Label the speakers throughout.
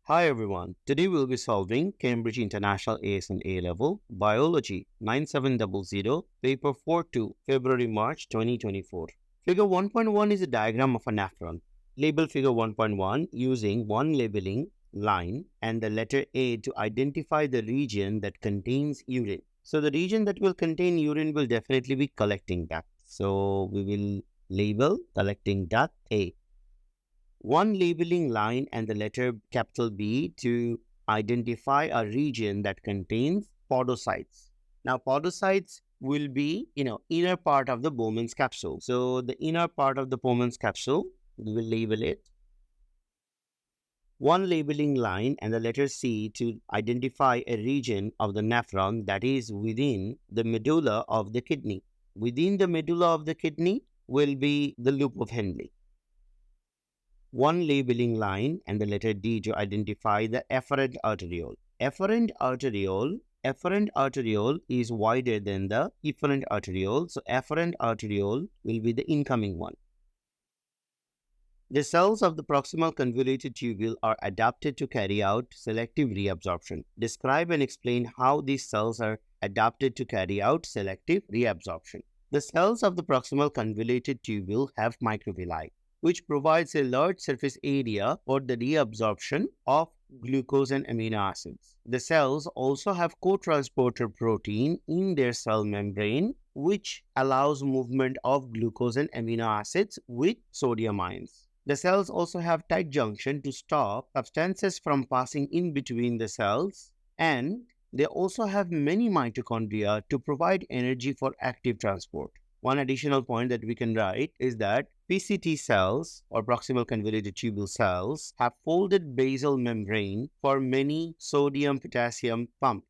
Speaker 1: Hi everyone, today we'll be solving Cambridge International AS and A-Level Biology 9700 Paper 42 February-March 2024. Figure 1.1 is a diagram of a nephron. Label figure 1.1 using one labeling line and the letter A to identify the region that contains urine. So the region that will contain urine will definitely be collecting duct. So we will label collecting duct A. One labeling line and the letter capital B to identify a region that contains podocytes. Now, podocytes will be, inner part of the Bowman's capsule. So, the inner part of the Bowman's capsule, we will label it. One labeling line and the letter C to identify a region of the nephron that is within the medulla of the kidney. Within the medulla of the kidney will be the loop of Henle. One labeling line and the letter D to identify the efferent arteriole. Efferent arteriole is wider than the efferent arteriole. So, efferent arteriole will be the incoming one. The cells of the proximal convoluted tubule are adapted to carry out selective reabsorption. Describe and explain how these cells are adapted to carry out selective reabsorption. The cells of the proximal convoluted tubule have microvilli, which provides a large surface area for the reabsorption of glucose and amino acids. The cells also have co-transporter protein in their cell membrane, which allows movement of glucose and amino acids with sodium ions. The cells also have tight junction to stop substances from passing in between the cells, and they also have many mitochondria to provide energy for active transport. One additional point that we can write is that PCT cells or proximal convoluted tubule cells have folded basal membrane for many sodium-potassium pump.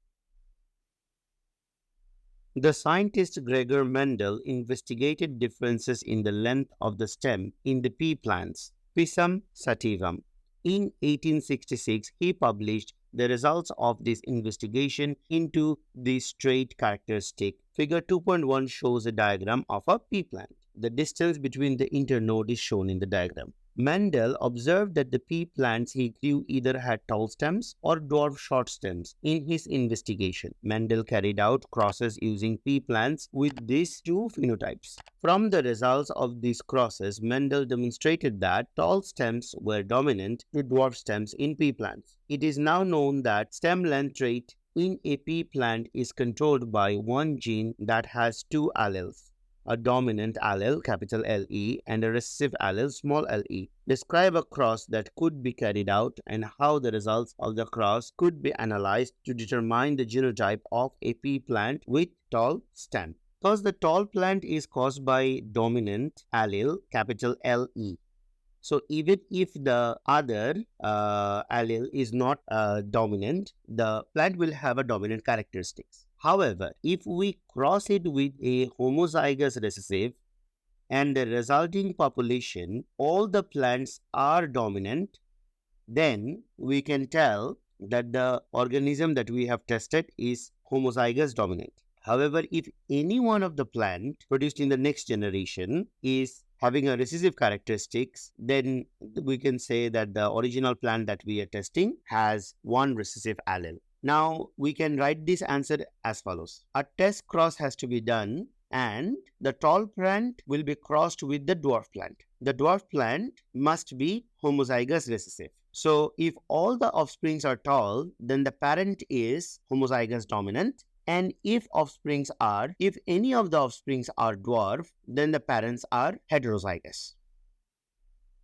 Speaker 1: The scientist Gregor Mendel investigated differences in the length of the stem in the pea plants, Pisum sativum. In 1866, he published the results of this investigation into the straight characteristic. Figure 2.1 shows a diagram of a pea plant. The distance between the internode is shown in the diagram. Mendel observed that the pea plants he grew either had tall stems or dwarf short stems. In his investigation, Mendel carried out crosses using pea plants with these two phenotypes. From the results of these crosses, Mendel demonstrated that tall stems were dominant to dwarf stems in pea plants. It is now known that stem length rate in a pea plant is controlled by one gene that has two alleles, a dominant allele, capital LE, and a recessive allele, small le. Describe a cross that could be carried out and how the results of the cross could be analyzed to determine the genotype of a pea plant with tall stem. Because the tall plant is caused by dominant allele, capital LE. So even if the other allele is not dominant, the plant will have a dominant characteristics. However, if we cross it with a homozygous recessive and the resulting population, all the plants are dominant, then we can tell that the organism that we have tested is homozygous dominant. However, if any one of the plant produced in the next generation is having a recessive characteristics, then we can say that the original plant that we are testing has one recessive allele. Now, we can write this answer as follows. A test cross has to be done and the tall plant will be crossed with the dwarf plant. The dwarf plant must be homozygous recessive. So, if all the offsprings are tall, then the parent is homozygous dominant. And if any of the offsprings are dwarf, then the parents are heterozygous.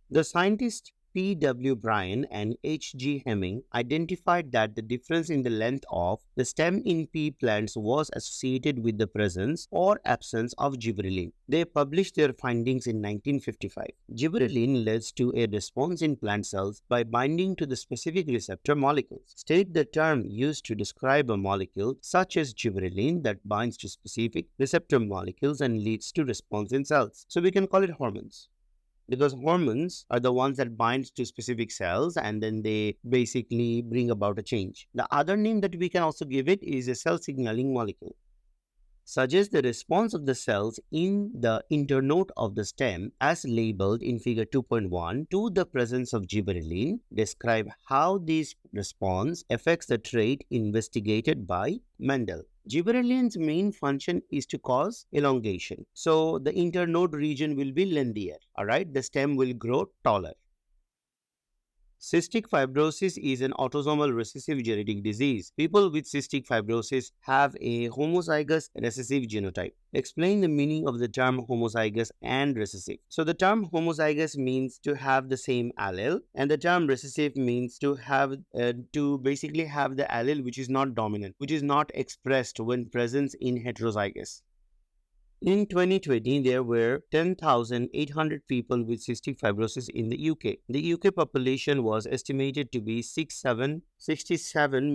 Speaker 1: The scientists P.W. Bryan and H.G. Hemming identified that the difference in the length of the stem in pea plants was associated with the presence or absence of gibberellin. They published their findings in 1955. Gibberellin leads to a response in plant cells by binding to the specific receptor molecules. State the term used to describe a molecule such as gibberellin that binds to specific receptor molecules and leads to response in cells. So we can call it hormones, because hormones are the ones that bind to specific cells and then they basically bring about a change. The other name that we can also give it is a cell signaling molecule. suggests the response of the cells in the internode of the stem as labeled in figure 2.1 to the presence of gibberellin. Describe how this response affects the trait investigated by Mendel. Gibberellin's main function is to cause elongation. So the internode region will be lengthier. Alright, the stem will grow taller. Cystic fibrosis is an autosomal recessive genetic disease. People with cystic fibrosis have a homozygous recessive genotype. Explain the meaning of the term homozygous and recessive. So the term homozygous means to have the same allele, and the term recessive means to basically have the allele which is not dominant, which is not expressed when present in heterozygous. In 2020, there were 10,800 people with cystic fibrosis in the UK. The UK population was estimated to be 67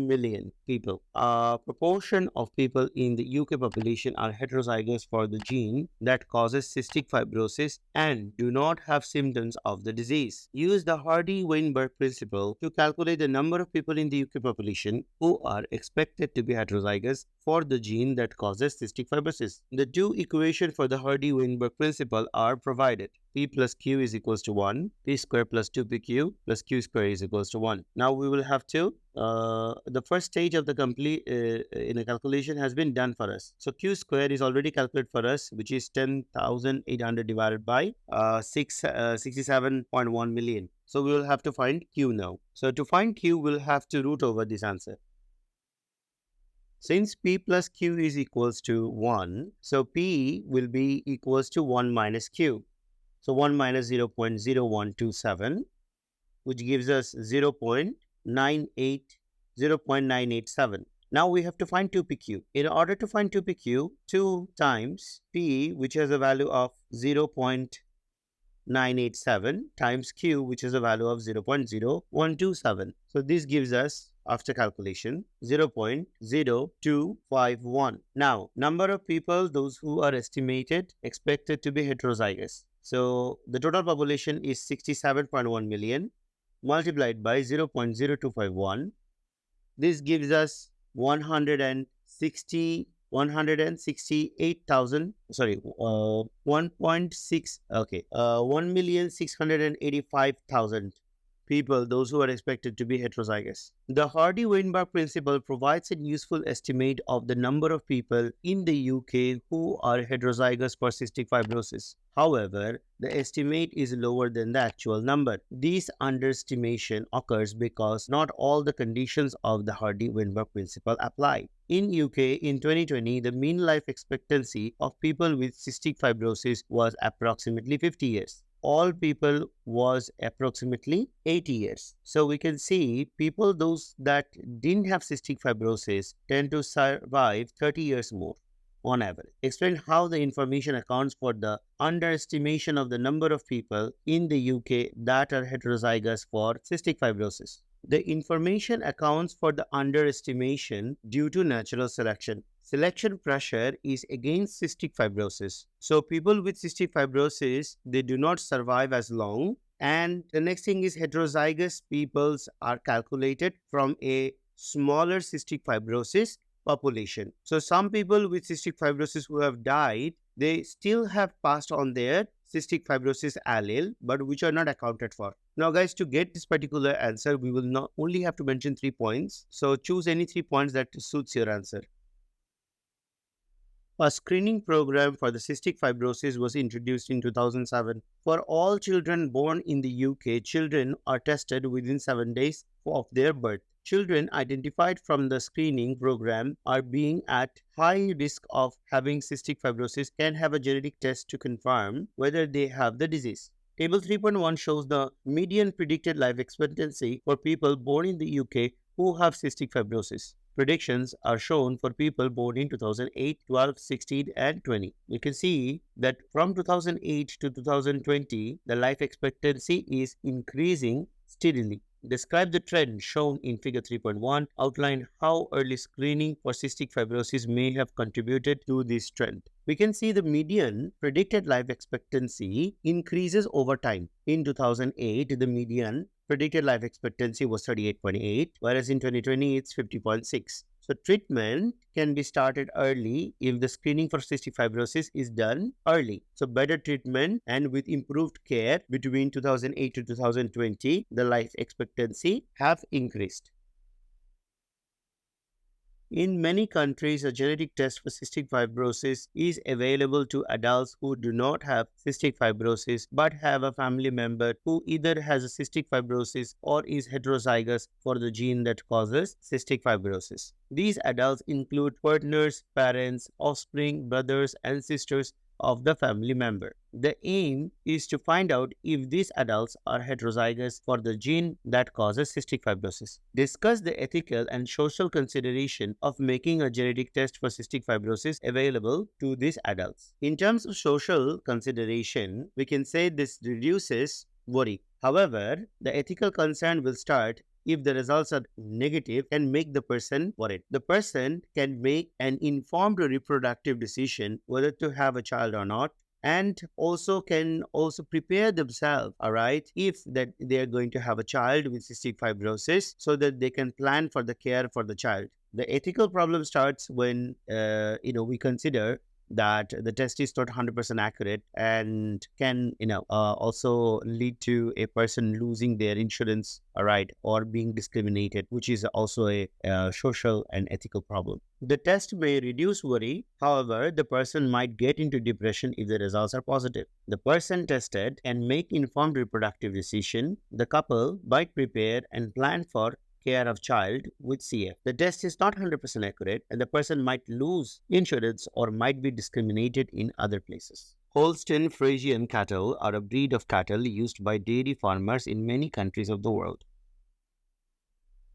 Speaker 1: million people. A proportion of people in the UK population are heterozygous for the gene that causes cystic fibrosis and do not have symptoms of the disease. Use the Hardy-Weinberg principle to calculate the number of people in the UK population who are expected to be heterozygous for the gene that causes cystic fibrosis. The two equations for the Hardy-Weinberg principle are provided. P plus Q is equals to 1, P square plus 2PQ plus Q square is equals to 1. Now we will have to, the first stage of the complete in a calculation has been done for us. So Q square is already calculated for us, which is 10,800 divided by 67.1 million. So we will have to find Q now. So to find Q, we'll have to root over this answer. Since P plus Q is equals to 1, so P will be equals to 1 minus Q. So 1 minus 0.0127, which gives us 0.987. Now we have to find 2PQ. In order to find 2PQ, 2 times P, which has a value of 0.987, times Q, which is a value of 0.0127. So this gives us, after calculation, 0.0251. Now, number of people, those who are expected to be heterozygous. So the total population is 67.1 million multiplied by 0.0251. This gives us 1,685,000 people, those who are expected to be heterozygous. The Hardy-Weinberg principle provides a useful estimate of the number of people in the UK who are heterozygous for cystic fibrosis. However, the estimate is lower than the actual number. This underestimation occurs because not all the conditions of the Hardy-Weinberg principle apply. In UK, in 2020, the mean life expectancy of people with cystic fibrosis was approximately 50 years. All people was approximately 80 years. So we can see people, those that didn't have cystic fibrosis, tend to survive 30 years more on average. Explain how the information accounts for the underestimation of the number of people in the UK that are heterozygous for cystic fibrosis. The information accounts for the underestimation due to natural selection. Selection pressure is against cystic fibrosis. So people with cystic fibrosis, they do not survive as long. And the next thing is heterozygous peoples are calculated from a smaller cystic fibrosis population. So some people with cystic fibrosis who have died, they still have passed on their cystic fibrosis allele, but which are not accounted for. Now guys, to get this particular answer, we will not only have to mention 3 points. So choose any 3 points that suits your answer. A screening program for the cystic fibrosis was introduced in 2007. For all children born in the UK, children are tested within 7 days of their birth. Children identified from the screening program are being at high risk of having cystic fibrosis can have a genetic test to confirm whether they have the disease. Table 3.1 shows the median predicted life expectancy for people born in the UK who have cystic fibrosis. Predictions are shown for people born in 2008, 12, 16, and 20. You can see that from 2008 to 2020, the life expectancy is increasing steadily. Describe the trend shown in figure 3.1. Outline how early screening for cystic fibrosis may have contributed to this trend. We can see the median predicted life expectancy increases over time. In 2008, the median predicted life expectancy was 38.8, whereas in 2020, it's 50.6. So treatment can be started early if the screening for cystic fibrosis is done early. So better treatment and with improved care between 2008 to 2020, the life expectancy have increased. In many countries, a genetic test for cystic fibrosis is available to adults who do not have cystic fibrosis but have a family member who either has a cystic fibrosis or is heterozygous for the gene that causes cystic fibrosis. These adults include partners, parents, offspring, brothers, and sisters of the family member. The aim is to find out if these adults are heterozygous for the gene that causes cystic fibrosis. Discuss the ethical and social consideration of making a genetic test for cystic fibrosis available to these adults. In terms of social consideration, we can say this reduces worry. However, the ethical concern will start if the results are negative and make the person worried. The person can make an informed reproductive decision whether to have a child or not, and also can also prepare themselves, all right, if that they are going to have a child with cystic fibrosis, so that they can plan for the care for the child. The ethical problem starts when we consider that the test is not 100% accurate and can also lead to a person losing their insurance, all right, or being discriminated, which is also a social and ethical problem. The test may reduce worry. However, the person might get into depression if the results are positive. The person tested can make informed reproductive decision. The couple might prepare and plan for care of child with CF. The test is not 100% accurate and the person might lose insurance or might be discriminated in other places. Holstein Friesian cattle are a breed of cattle used by dairy farmers in many countries of the world.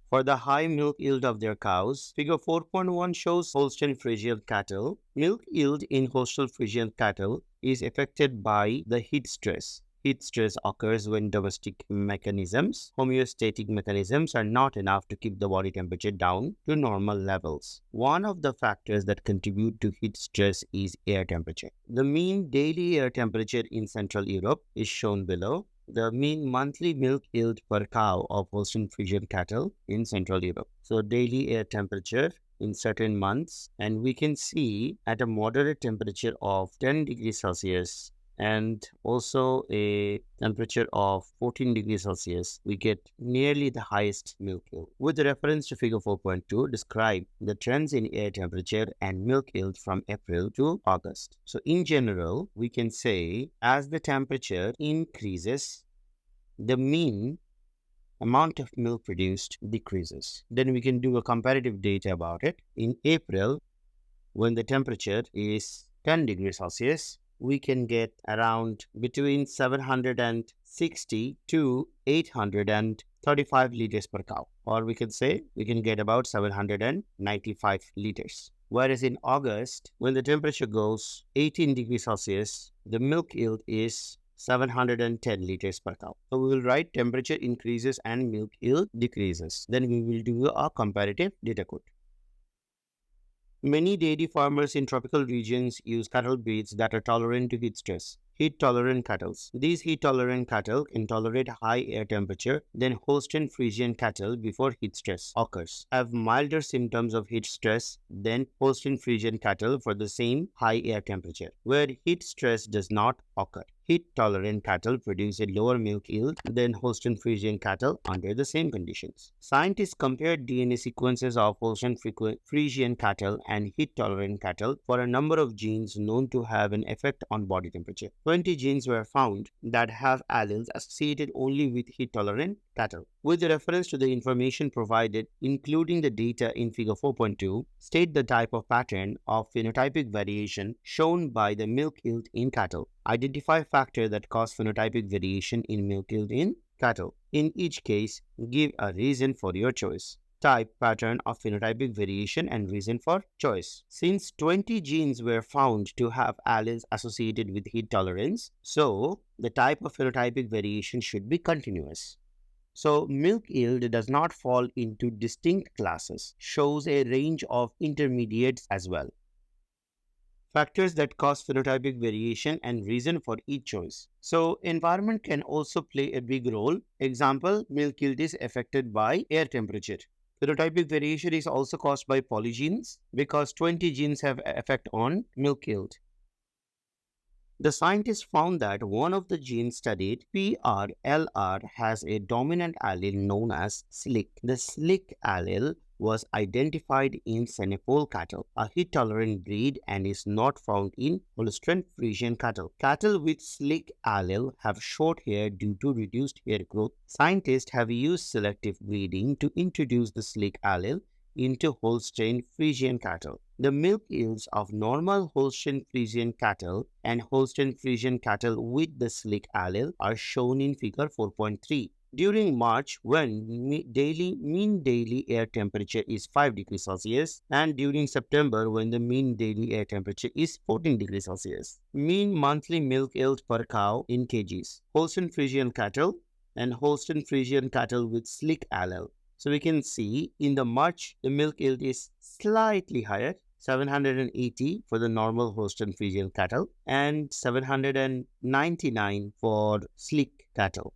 Speaker 1: For the high milk yield of their cows, figure 4.1 shows Holstein Friesian cattle. Milk yield in Holstein Friesian cattle is affected by the heat stress. Heat stress occurs when domestic mechanisms, homeostatic mechanisms, are not enough to keep the body temperature down to normal levels. One of the factors that contribute to heat stress is air temperature. The mean daily air temperature in Central Europe is shown below. The mean monthly milk yield per cow of Holstein Friesian cattle in Central Europe. So daily air temperature in certain months, and we can see at a moderate temperature of 10 degrees Celsius and also a temperature of 14 degrees Celsius, we get nearly the highest milk yield. With reference to figure 4.2, describe the trends in air temperature and milk yield from April to August. So in general, we can say as the temperature increases, the mean amount of milk produced decreases. Then we can do a comparative data about it. In April, when the temperature is 10 degrees Celsius, we can get around between 760 to 835 liters per cow. Or we can say we can get about 795 liters. Whereas in August, when the temperature goes 18 degrees Celsius, the milk yield is 710 liters per cow. So we will write temperature increases and milk yield decreases. Then we will do a comparative data code. Many dairy farmers in tropical regions use cattle breeds that are tolerant to heat stress. Heat-tolerant cattle. These heat-tolerant cattle can tolerate high air temperature than Holstein Friesian cattle before heat stress occurs. Have milder symptoms of heat stress than Holstein Friesian cattle for the same high air temperature, where heat stress does not occur. Heat-tolerant cattle produce a lower milk yield than Holstein Friesian cattle under the same conditions. Scientists compared DNA sequences of Holstein Friesian cattle and heat-tolerant cattle for a number of genes known to have an effect on body temperature. 20 genes were found that have alleles associated only with heat-tolerant cattle. With reference to the information provided, including the data in figure 4.2, state the type of pattern of phenotypic variation shown by the milk yield in cattle. Identify factors that cause phenotypic variation in milk yield in cattle. In each case, give a reason for your choice. Type, pattern of phenotypic variation, and reason for choice. Since 20 genes were found to have alleles associated with heat tolerance, so the type of phenotypic variation should be continuous. So milk yield does not fall into distinct classes, shows a range of intermediates as well. Factors that cause phenotypic variation and reason for each choice. So environment can also play a big role. Example, milk yield is affected by air temperature. Phenotypic variation is also caused by polygenes because 20 genes have effect on milk yield. The scientists found that one of the genes studied, PRLR, has a dominant allele known as SLIC. The SLIC allele was identified in Senegal cattle, a heat-tolerant breed, and is not found in Holstein Friesian cattle. Cattle with SLIC allele have short hair due to reduced hair growth. Scientists have used selective breeding to introduce the SLIC allele into Holstein Friesian cattle. The milk yields of normal Holstein Friesian cattle and Holstein Friesian cattle with the SLIC allele are shown in figure 4.3. During March, when mean daily air temperature is 5 degrees Celsius, and during September, when the mean daily air temperature is 14 degrees Celsius. Mean monthly milk yield per cow in kgs. Holstein Friesian cattle and Holstein Friesian cattle with SLIC allele. So we can see in the March, the milk yield is slightly higher, 780 for the normal Holstein Friesian cattle and 799 for SLIC cattle.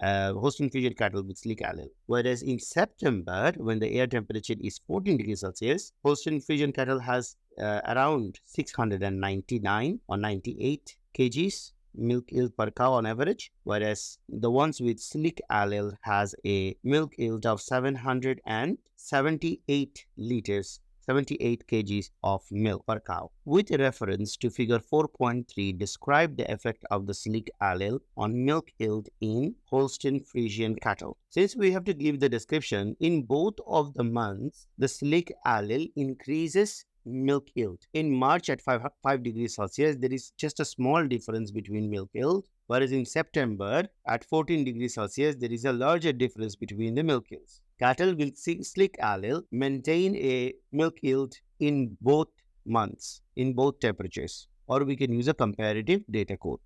Speaker 1: Holstein Friesian cattle with SLIC allele. Whereas in September, when the air temperature is 14 degrees Celsius, Holstein Friesian cattle has around 699 or 98 kgs milk yield per cow on average, whereas the ones with SLIC allele has a milk yield of 778 liters, 78 kgs of milk per cow. With reference to figure 4.3, describe the effect of the SLIC allele on milk yield in Holstein Friesian cattle. Since we have to give the description, in both of the months, the SLIC allele increases milk yield. In March at 5 degrees Celsius, there is just a small difference between milk yield, whereas in September at 14 degrees Celsius, there is a larger difference between the milk yields. Cattle with SLIC allele maintain a milk yield in both months, in both temperatures, or we can use a comparative data code.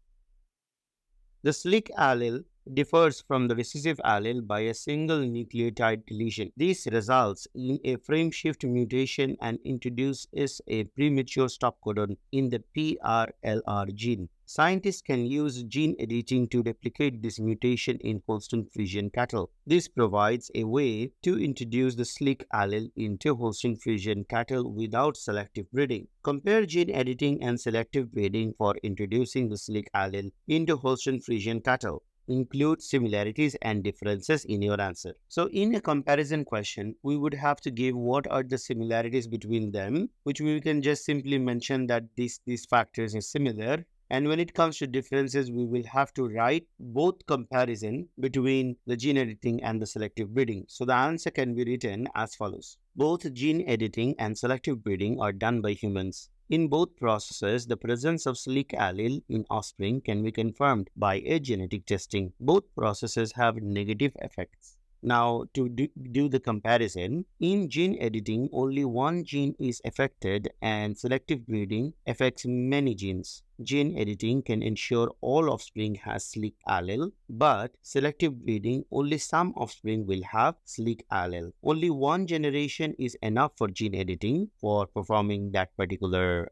Speaker 1: The SLIC allele differs from the recessive allele by a single nucleotide deletion. This results in a frameshift mutation and introduces a premature stop codon in the PRLR gene. Scientists can use gene editing to replicate this mutation in Holstein Friesian cattle. This provides a way to introduce the SLIC allele into Holstein Friesian cattle without selective breeding. Compare gene editing and selective breeding for introducing the SLIC allele into Holstein Friesian cattle. Include similarities and differences in your answer. So in a comparison question, we would have to give what are the similarities between them, which we can just simply mention that these factors are similar. And when it comes to differences, we will have to write both comparison between the gene editing and the selective breeding. So the answer can be written as follows. Both gene editing and selective breeding are done by humans. In both processes, the presence of SLIC allele in offspring can be confirmed by a genetic testing. Both processes have negative effects. Now, to do the comparison, in gene editing, only one gene is affected and selective breeding affects many genes. Gene editing can ensure all offspring has SLIC allele, but selective breeding, only some offspring will have SLIC allele. Only one generation is enough for gene editing for performing that particular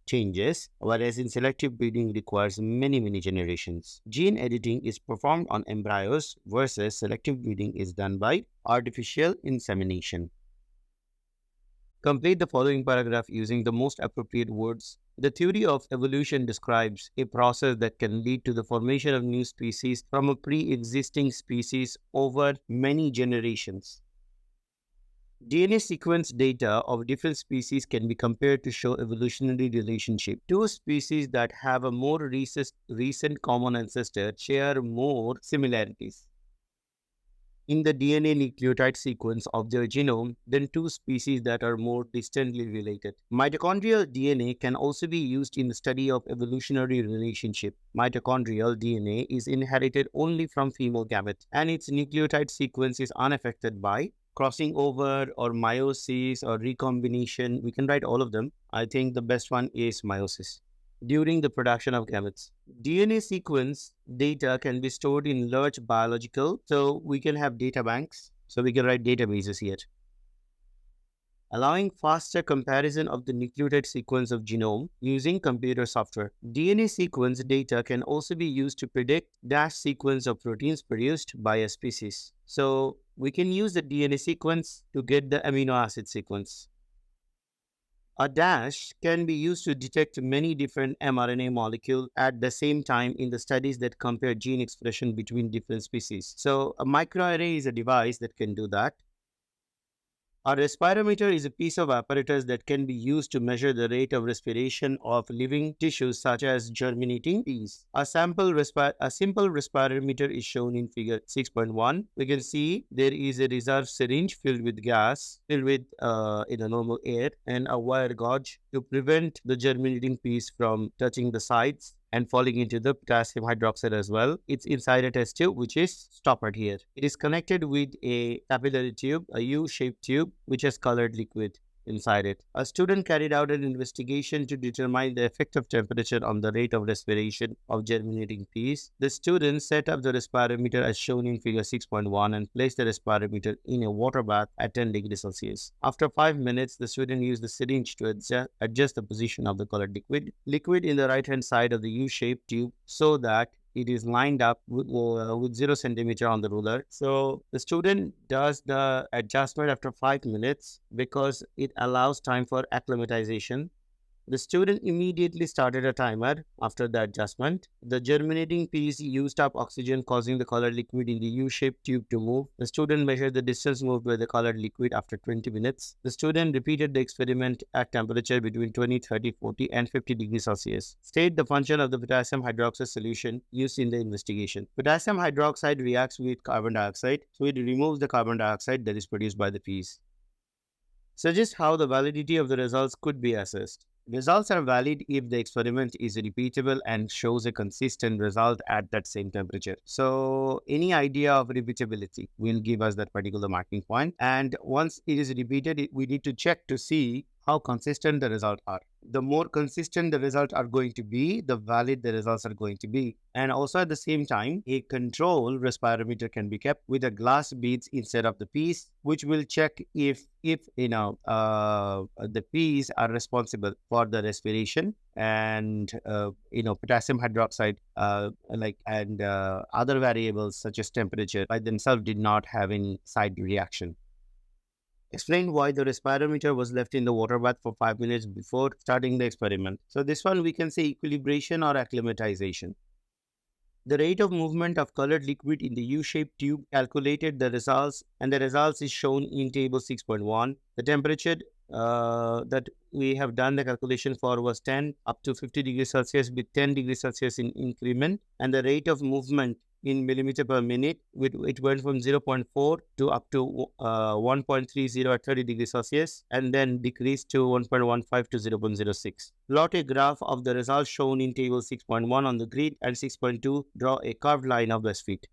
Speaker 1: changes, whereas in selective breeding requires many generations. Gene editing is performed on embryos versus selective breeding is done by artificial insemination. Complete the following paragraph using the most appropriate words. The theory of evolution describes a process that can lead to the formation of new species from a pre-existing species over many generations. DNA sequence data of different species can be compared to show evolutionary relationship. Two species that have a more recent common ancestor share more similarities in the DNA nucleotide sequence of their genome than two species that are more distantly related. Mitochondrial DNA can also be used in the study of evolutionary relationship. Mitochondrial DNA is inherited only from female gametes, and its nucleotide sequence is unaffected by crossing over or meiosis or recombination. We can write all of them. I think the best one is meiosis. During the production of gametes, DNA sequence data can be stored in large biological, so we can have data banks. So we can write databases here. allowing faster comparison of the nucleotide sequence of genome using computer software. DNA sequence data can also be used to predict dash sequence of proteins produced by a species. So we can use the DNA sequence to get the amino acid sequence. A dash can be used to detect many different mRNA molecules at the same time in the studies that compare gene expression between different species. So a microarray is a device that can do that. A respirometer is a piece of apparatus that can be used to measure the rate of respiration of living tissues such as germinating peas. A simple respirometer is shown in figure 6.1. We can see there is a reserve syringe filled with gas, filled with normal air, and a wire gauge to prevent the germinating peas from touching the sides and falling into the potassium hydroxide as well. It's inside a test tube, which is stoppered here. It is connected with a capillary tube, a U-shaped tube, which has colored liquid inside it. A student carried out an investigation to determine the effect of temperature on the rate of respiration of germinating peas. The student set up the respirometer as shown in figure 6.1 and placed the respirometer in a water bath at 10 degrees Celsius. After 5 minutes, the student used the syringe to adjust the position of the colored liquid in the right hand side of the U-shaped tube so that it is lined up with 0 centimeter on the ruler. So the student does the adjustment after 5 minutes because it allows time for acclimatization. The student immediately started a timer after the adjustment. The germinating peas used up oxygen, causing the colored liquid in the U-shaped tube to move. The student measured the distance moved by the colored liquid after 20 minutes. The student repeated the experiment at temperature between 20, 30, 40, and 50 degrees Celsius. State the function of the potassium hydroxide solution used in the investigation. Potassium hydroxide reacts with carbon dioxide, so it removes the carbon dioxide that is produced by the peas. Suggest how the validity of the results could be assessed. Results are valid if the experiment is repeatable and shows a consistent result at that same temperature. So any idea of repeatability will give us that particular marking point. And once it is repeated, we need to check to see how consistent the results are. The more consistent the results are going to be, the valid the results are going to be. And also at the same time, a control respirometer can be kept with a glass beads instead of the piece, which will check if the peas are responsible for the respiration and potassium hydroxide and other variables such as temperature by themselves did not have any side reaction. Explain why the respirometer was left in the water bath for 5 minutes before starting the experiment. So this one we can say equilibration or acclimatization. The rate of movement of colored liquid in the U-shaped tube calculated the results, and the results is shown in table 6.1. The temperature that we have done the calculation for was 10 up to 50 degrees Celsius with 10 degrees Celsius in increment, and the rate of movement in millimeter per minute, it went from 0.4 to up to 1.30 at 30 degrees Celsius and then decreased to 1.15 to 0.06. Plot a graph of the results shown in table 6.1 on the grid and 6.2. Draw a curved line of best fit.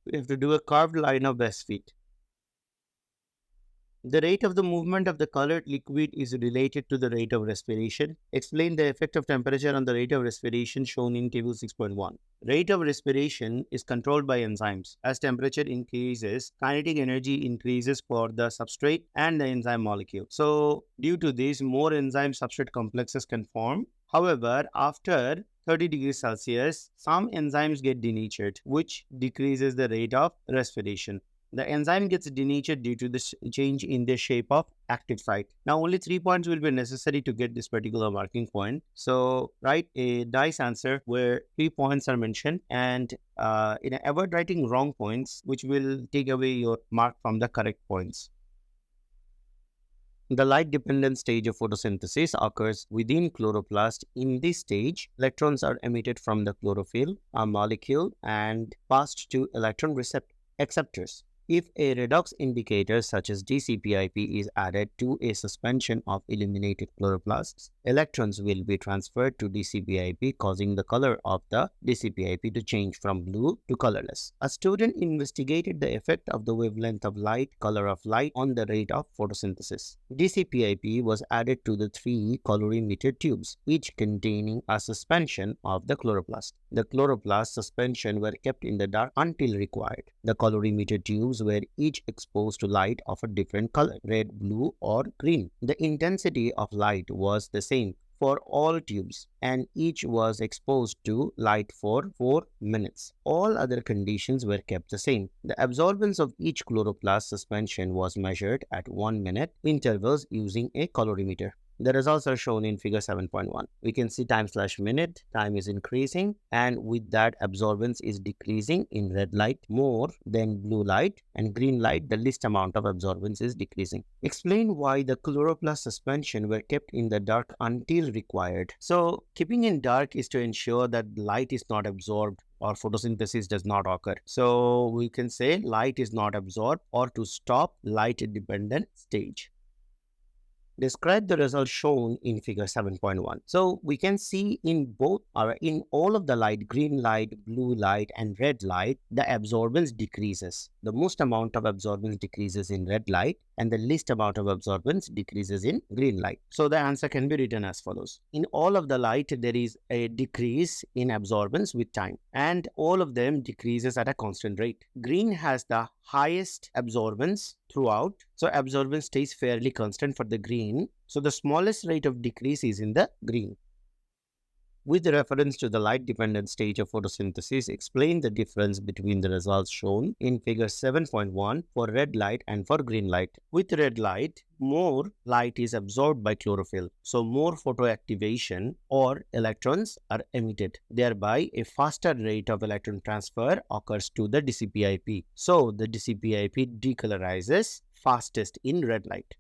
Speaker 1: We have to do a curved line of best fit. The rate of the movement of the colored liquid is related to the rate of respiration. Explain the effect of temperature on the rate of respiration shown in table 6.1. Rate of respiration is controlled by enzymes. As temperature increases, kinetic energy increases for the substrate and the enzyme molecule. So, due to this, more enzyme substrate complexes can form. However, after 30 degrees Celsius, some enzymes get denatured, which decreases the rate of respiration. The enzyme gets denatured due to this change in the shape of active site. Now, only 3 points will be necessary to get this particular marking point. So, write a nice answer where 3 points are mentioned and avoid writing wrong points, which will take away your mark from the correct points. The light-dependent stage of photosynthesis occurs within chloroplast. In this stage, electrons are emitted from the chlorophyll, a molecule, and passed to electron acceptors. If a redox indicator such as DCPIP is added to a suspension of illuminated chloroplasts, electrons will be transferred to DCPIP, causing the color of the DCPIP to change from blue to colorless. A student investigated the effect of the wavelength of light, color of light on the rate of photosynthesis. DCPIP was added to the 3 colorimeter tubes, each containing a suspension of the chloroplast. The chloroplast suspension were kept in the dark until required. The colorimeter tubes were each exposed to light of a different color, red, blue, or green. The intensity of light was the same for all tubes, and each was exposed to light for 4 minutes. All other conditions were kept the same. The absorbance of each chloroplast suspension was measured at 1-minute intervals using a colorimeter. The results are shown in figure 7.1. We can see time/minute, time is increasing, and with that absorbance is decreasing in red light more than blue light, and green light the least amount of absorbance is decreasing. Explain why the chloroplast suspension were kept in the dark until required. So keeping in dark is to ensure that light is not absorbed or photosynthesis does not occur. So we can say light is not absorbed or to stop light dependent stage. Describe the results shown in figure 7.1. So we can see in all of the light, green light, blue light, and red light, the absorbance decreases. The most amount of absorbance decreases in red light, and the least amount of absorbance decreases in green light. So the answer can be written as follows. In all of the light, there is a decrease in absorbance with time, and all of them decreases at a constant rate. Green has the highest absorbance throughout, so absorbance stays fairly constant for the green. So the smallest rate of decrease is in the green. With reference to the light-dependent stage of photosynthesis, explain the difference between the results shown in figure 7.1 for red light and for green light. With red light, more light is absorbed by chlorophyll, so more photoactivation or electrons are emitted. Thereby, a faster rate of electron transfer occurs to the DCPIP. So, the DCPIP decolorizes fastest in red light.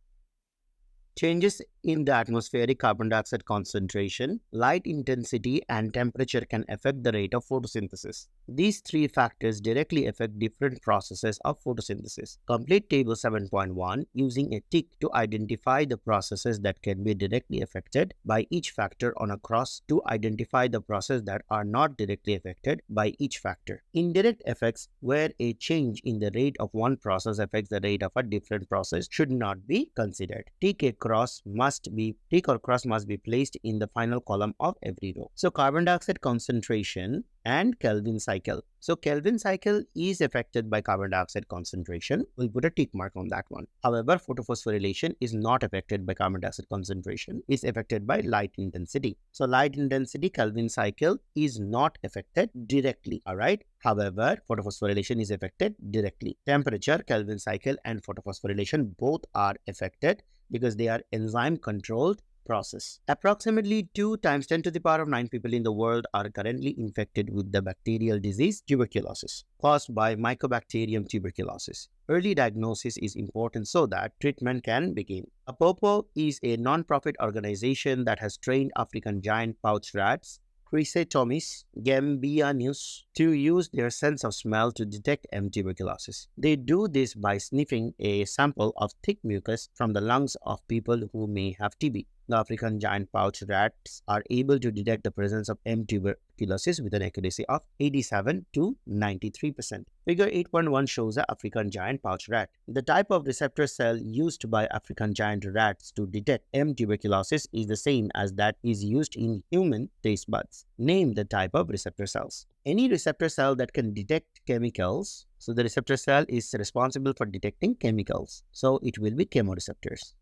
Speaker 1: Changes in the atmospheric carbon dioxide concentration, light intensity, and temperature can affect the rate of photosynthesis. These 3 factors directly affect different processes of photosynthesis. Complete table 7.1 using a tick to identify the processes that can be directly affected by each factor on a cross to identify the processes that are not directly affected by each factor. Indirect effects, where a change in the rate of one process affects the rate of a different process, should not be considered. Tick or cross must be placed in the final column of every row. So carbon dioxide concentration and Kelvin cycle. So Kelvin cycle is affected by carbon dioxide concentration. We'll put a tick mark on that one. However, photophosphorylation is not affected by carbon dioxide concentration. It's affected by light intensity. So light intensity, Kelvin cycle is not affected directly. Alright. However, photophosphorylation is affected directly. Temperature, Kelvin cycle, and photophosphorylation both are affected because they are enzyme controlled process. Approximately 2 times 10 to the power of 9 people in the world are currently infected with the bacterial disease tuberculosis caused by Mycobacterium tuberculosis. Early diagnosis is important so that treatment can begin. APOPO is a non-profit organization that has trained African giant pouch rats, Chrysotomys gambianus, to use their sense of smell to detect M. tuberculosis. They do this by sniffing a sample of thick mucus from the lungs of people who may have TB. The African giant pouch rats are able to detect the presence of M. tuberculosis with an accuracy of 87 to 93%. Figure 8.1 shows the African giant pouch rat. The type of receptor cell used by African giant rats to detect M. tuberculosis is the same as that is used in human taste buds. Name the type of receptor cells. Any receptor cell that can detect chemicals, so the receptor cell is responsible for detecting chemicals, so it will be chemoreceptors.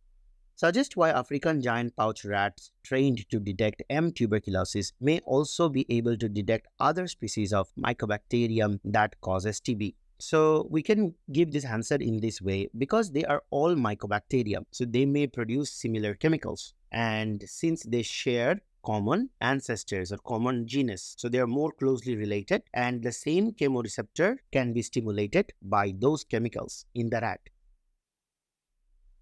Speaker 1: Suggest why African giant pouch rats trained to detect M. tuberculosis may also be able to detect other species of Mycobacterium that causes TB. So we can give this answer in this way because they are all Mycobacterium, so they may produce similar chemicals, and since they share common ancestors or common genus, so they are more closely related, and the same chemoreceptor can be stimulated by those chemicals in the rat.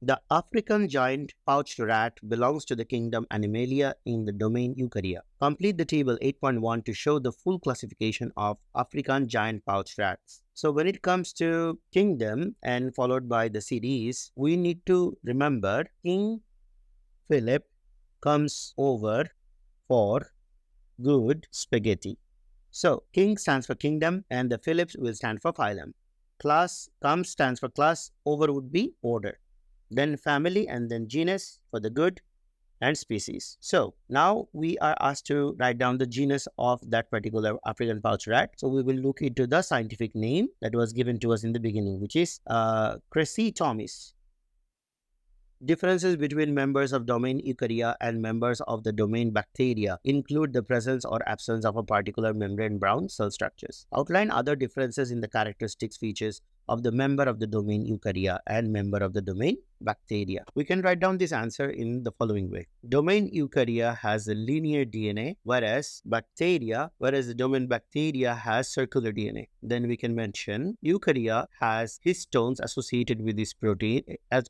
Speaker 1: The African giant pouched rat belongs to the kingdom Animalia in the domain Eukarya. Complete the table 8.1 to show the full classification of African giant pouched rats. So when it comes to kingdom and followed by the series, we need to remember King Philip comes over for good spaghetti. So King stands for kingdom and the Phillips will stand for phylum. Class comes stands for class, over would be order. Then family and then genus for the good and species. So now we are asked to write down the genus of that particular African pouch rat. So we will look into the scientific name that was given to us in the beginning, which is Crescitomis. Differences between members of domain Eukarya and members of the domain Bacteria include the presence or absence of a particular membrane-bound cell structures. Outline other differences in the characteristics features of the member of the domain Eukarya and member of the domain Bacteria. We can write down this answer in the following way. Domain Eukarya has a linear DNA, whereas the domain Bacteria has circular DNA. Then we can mention Eukarya has histones associated with this protein,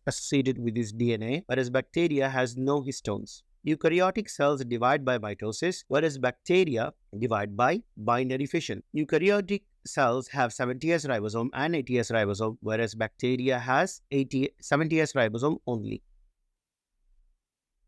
Speaker 1: associated with this DNA, whereas bacteria has no histones. Eukaryotic cells divide by mitosis, whereas bacteria divide by binary fission. Eukaryotic cells have 70S ribosome and 80S ribosome, whereas bacteria has 70S ribosome only.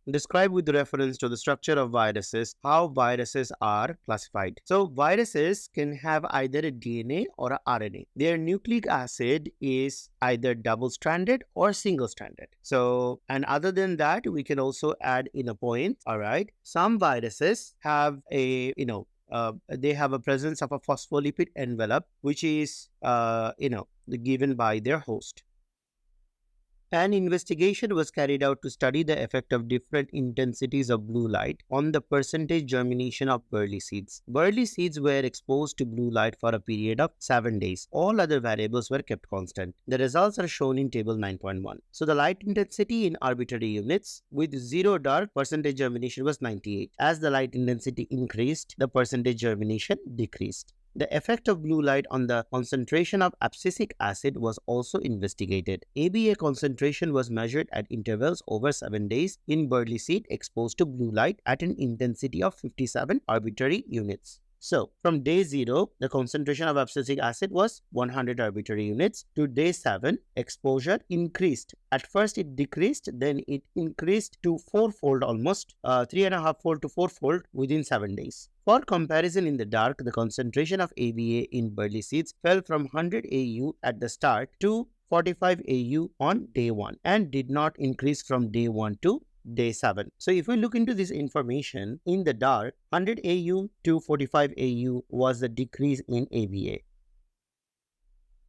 Speaker 1: Describe with reference to the structure of viruses how viruses are classified. So viruses can have either a DNA or a RNA. Their nucleic acid is either double-stranded or single-stranded. So, and other than that, we can also add in a point, all right? Some viruses have a, they have a presence of a phospholipid envelope, which is, given by their host. An investigation was carried out to study the effect of different intensities of blue light on the percentage germination of barley seeds. Barley seeds were exposed to blue light for a period of 7 days. All other variables were kept constant. The results are shown in table 9.1. So the light intensity in arbitrary units with 0 dark, percentage germination was 98. As the light intensity increased, the percentage germination decreased. The effect of blue light on the concentration of abscisic acid was also investigated. ABA concentration was measured at intervals over 7 days in barley seed exposed to blue light at an intensity of 57 arbitrary units. So, from day 0, the concentration of abscisic acid was 100 arbitrary units. To day 7, exposure increased. At first, it decreased, then it increased to 4-fold almost, 3.5-fold to 4-fold within 7 days. For comparison in the dark, the concentration of ABA in barley seeds fell from 100 AU at the start to 45 AU on day 1 and did not increase from day 1 to day 7. So if we look into this information, in the dark, 100 AU to 45 AU was the decrease in ABA.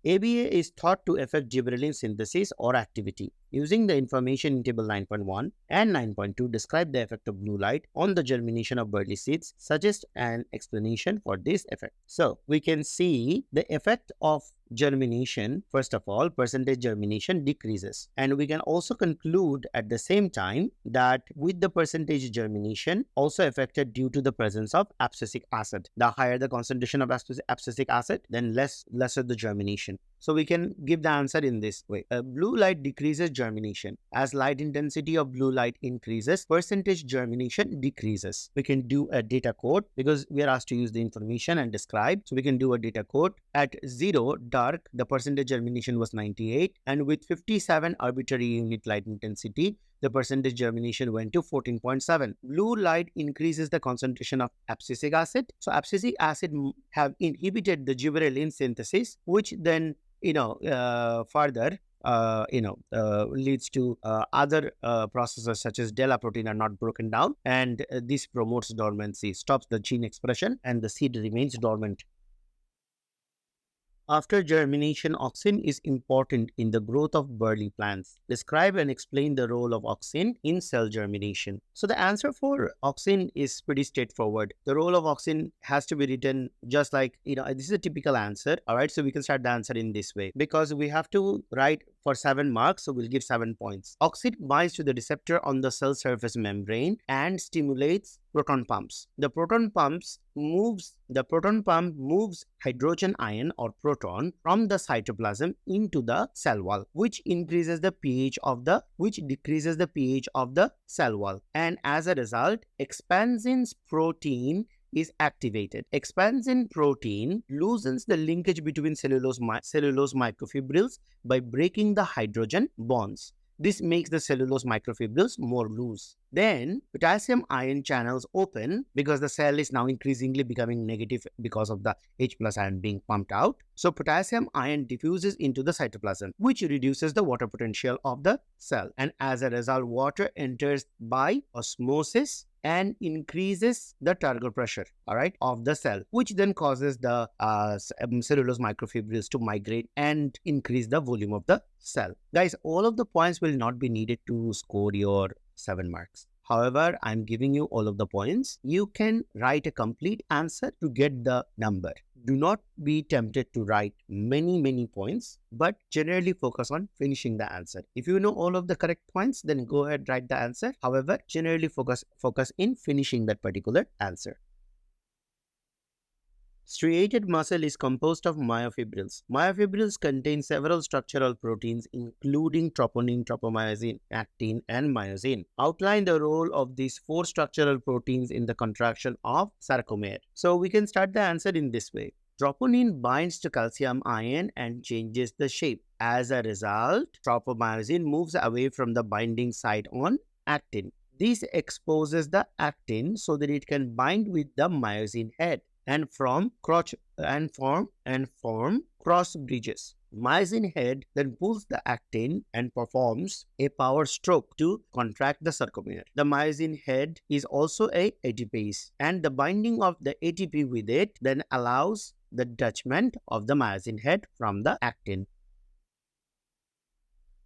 Speaker 1: ABA is thought to affect gibberellin synthesis or activity. Using the information in table 9.1 and 9.2, describe the effect of blue light on the germination of barley seeds. Suggest an explanation for this effect. So we can see the effect of germination. First of all, percentage germination decreases, and we can also conclude at the same time that with the percentage germination also affected due to the presence of abscisic acid. The higher the concentration of abscisic acid, then lesser the germination. So we can give the answer in this way. Blue light decreases germination. As light intensity of blue light increases, percentage germination decreases. We can do a data code because we are asked to use the information and describe. So we can do a data code. At 0 dark, the percentage germination was 98, and with 57 arbitrary unit light intensity, the percentage germination went to 14.7. Blue light increases the concentration of abscisic acid. So abscisic acid have inhibited the gibberellin synthesis, which then further leads to other processes such as DELA protein are not broken down, and this promotes dormancy, stops the gene expression, and the seed remains dormant. After germination, auxin is important in the growth of barley plants. Describe and explain the role of auxin in cell germination. So the answer for auxin is pretty straightforward. The role of auxin has to be written just like, this is a typical answer. All right, so we can start the answer in this way because we have to write for 7 marks, so we'll give 7 points. Oxide binds to the receptor on the cell surface membrane and stimulates proton pumps. The proton pump moves hydrogen ion or proton from the cytoplasm into the cell wall, which decreases the pH of the cell wall, and as a result, expansin protein is activated. Expansin protein loosens the linkage between cellulose microfibrils by breaking the hydrogen bonds. This makes the cellulose microfibrils more loose. Then potassium ion channels open because the cell is now increasingly becoming negative because of the H plus ion being pumped out. So potassium ion diffuses into the cytoplasm, which reduces the water potential of the cell. And as a result, water enters by osmosis and increases the turgor pressure, of the cell, which then causes the cellulose microfibrils to migrate and increase the volume of the cell. Guys, all of the points will not be needed to score your 7 marks. However, I'm giving you all of the points. You can write a complete answer to get the number. Do not be tempted to write many points, but generally focus on finishing the answer. If you know all of the correct points, then go ahead, write the answer. However, generally focus in finishing that particular answer. Striated muscle is composed of myofibrils. Myofibrils contain several structural proteins including troponin, tropomyosin, actin, and myosin. Outline the role of these 4 structural proteins in the contraction of sarcomere. So we can start the answer in this way. Troponin binds to calcium ion and changes the shape. As a result, tropomyosin moves away from the binding site on actin. This exposes the actin so that it can bind with the myosin head and form cross bridges. Myosin head then pulls the actin and performs a power stroke to contract the sarcomere. The myosin head is also a ATPase, and the binding of the ATP with it then allows the detachment of the myosin head from the actin.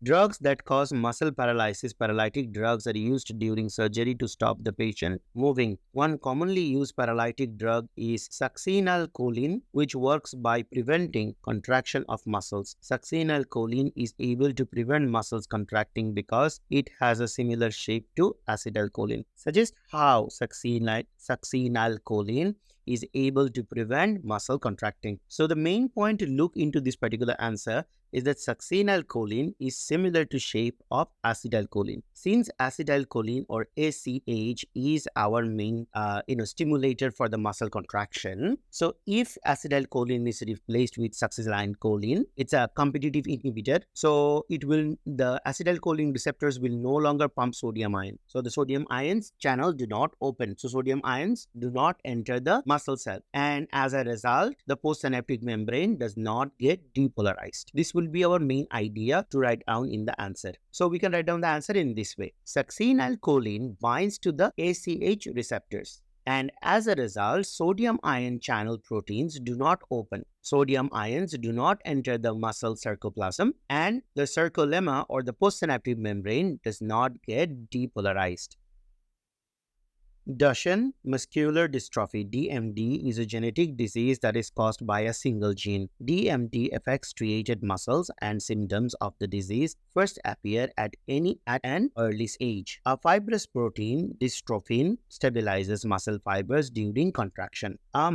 Speaker 1: Drugs that cause muscle paralysis, paralytic drugs, are used during surgery to stop the patient moving. One commonly used paralytic drug is succinylcholine, which works by preventing contraction of muscles. Succinylcholine is able to prevent muscles contracting because it has a similar shape to acetylcholine. Suggest how succinylcholine is able to prevent muscle contracting. So the main point to look into this particular answer is that succinylcholine is similar to shape of acetylcholine. Since acetylcholine or ACH is our main stimulator for the muscle contraction, so if acetylcholine is replaced with succinylcholine, it's a competitive inhibitor. So the acetylcholine receptors will no longer pump sodium ion. So the sodium ions channel do not open. So sodium ions do not enter the muscle cell, and as a result, the postsynaptic membrane does not get depolarized. This will be our main idea to write down in the answer. So we can write down the answer in this way. Succinylcholine binds to the ACH receptors, and as a result, sodium ion channel proteins do not open. Sodium ions do not enter the muscle sarcoplasm, and the sarcolemma or the postsynaptic membrane does not get depolarized. Duchenne muscular dystrophy (DMD) is a genetic disease that is caused by a single gene. DMD affects striated muscles, and symptoms of the disease first appear at an early age. A fibrous protein, dystrophin, stabilizes muscle fibers during contraction. A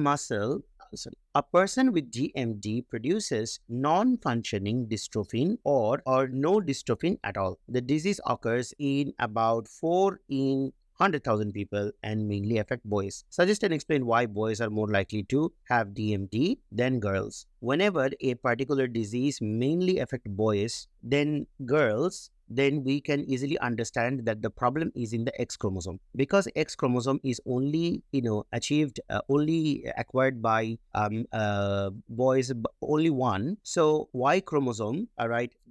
Speaker 1: person with DMD produces non-functioning dystrophin or no dystrophin at all. The disease occurs in about 4 in 100,000 people and mainly affect boys. Suggest and explain why boys are more likely to have DMD than girls. Whenever a particular disease mainly affects boys than girls, then we can easily understand that the problem is in the X chromosome, because X chromosome is only only acquired by boys, only one. So Y chromosome,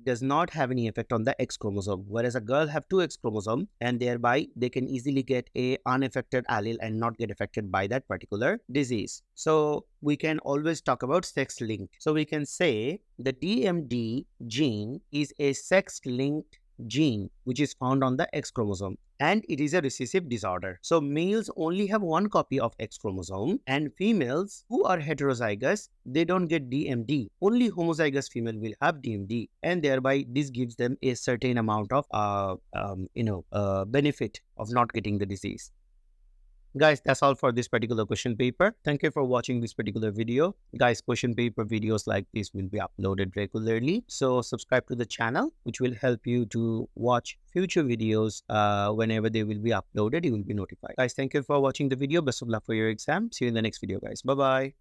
Speaker 1: does not have any effect on the X chromosome, whereas a girl have 2 X chromosome, and thereby they can easily get a unaffected allele and not get affected by that particular disease. So we can always talk about sex-linked. So we can say the DMD gene is a sex-linked gene which is found on the X chromosome, and it is a recessive disorder. So males only have one copy of X chromosome, and females who are heterozygous, they don't get DMD. Only homozygous female will have DMD, and thereby this gives them a certain amount of benefit of not getting the disease. Guys, that's all for this particular question paper. Thank you for watching this particular video. Guys, question paper videos like this will be uploaded regularly. So subscribe to the channel, which will help you to watch future videos. Whenever they will be uploaded, you will be notified. Guys, thank you for watching the video. Best of luck for your exam. See you in the next video, guys. Bye-bye.